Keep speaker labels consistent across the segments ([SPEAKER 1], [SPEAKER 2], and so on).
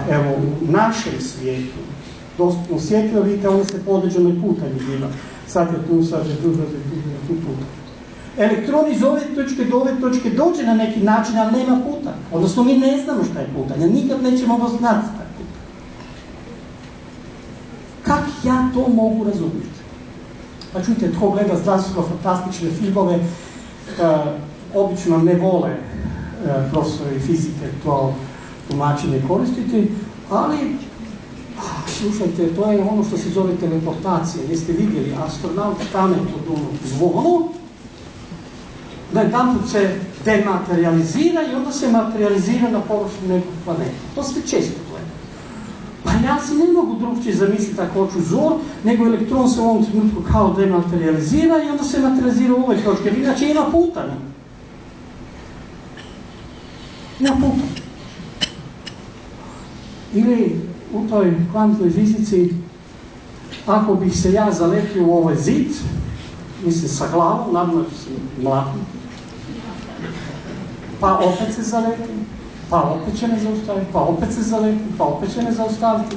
[SPEAKER 1] Evo, u našem svijetu, dostupno svjetlo, vidite, ono se po određenoj putanji biva. Sad je tu, sad je tu, sad je tu, tu. Elektron iz ove točke do ove točke dođe na neki način, ali nema puta. Odnosno, mi ne znamo šta je putanje, nikad nećemo znati šta je putanje. Kako ja to mogu razumjeti? Pa čujte, tko gleda znanstveno-fantastične filmove, obično ne vole profesori fizike to tumačenje koristiti, ali slušajte, to je ono što se zove teleportacija. Jeste vidjeli, astronaut stane pod ono zvono, da jedanput se dematerializira i onda se materializira na površinu nekog planeta. To se često gleda. Pa ja si ne mogu drugčije zamisliti ako hoću zor, nego elektron se u ovom trenutku kao dematerializira i onda se materializira u ovoj točke. Inače ima putanja. Ima putanja. Ili u toj kvantnoj fizici, ako bih se ja zaletio u ovaj zid, mislim sa glavom, naravno ću se mlatiti, pa opet se zaletim, pa opet će me zaustaviti, pa opet se zaletim, pa opet će me zaustaviti.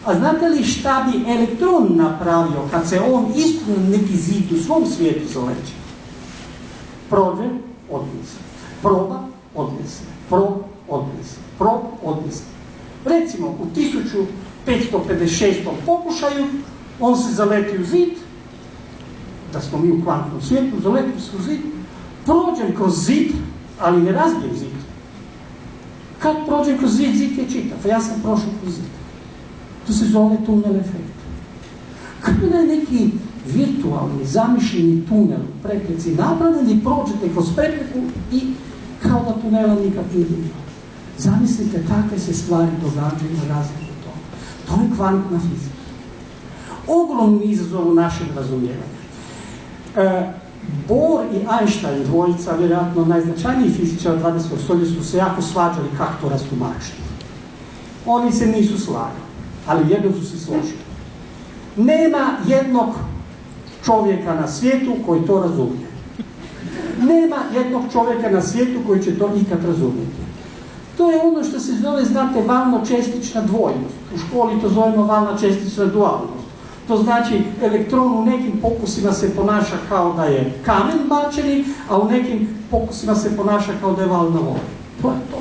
[SPEAKER 1] A znate li šta bi elektron napravio kad se on isto na neki zid u svom svijetu zaleće? Prođe, odbije se. Proba, odbije se. Prob, odbije se. Prob, odbije se. Recimo, u 1556. pokušaju, on se zaleti u zid, da smo mi u kvantnom svijetu, zaleti se u zid, prođem kroz zid, ali ne razbijem zid. Kad prođem kroz zid, zid je čitav, a ja sam prošao kroz zid. To se zove tunel efekt. Kako da je neki virtualni, zamišljeni tunel u prepreci napravljen i prođete kroz prepreku i kao da tunela nikad nije bilo. Zamislite, takve se stvari događaju na razliku toga. To je kvantna fizika. Ogromni izazov u našem razumijevanju. Bohr i Einstein, dvojica, vjerojatno najznačajniji fizičar 20. stoljeća, su se jako svađali kako to rastumačiti. Oni se nisu slagali, ali jedno su se složili. Nema jednog čovjeka na svijetu koji to razumije. Nema jednog čovjeka na svijetu koji će to ikad razumjeti. To je ono što se zove, znate, valno-čestična dvojnost. U školi to zovemo valno-čestična dualnost. To znači, elektron u nekim pokusima se ponaša kao da je kamen bačeni, a u nekim pokusima se ponaša kao da je val na vodi. To je to.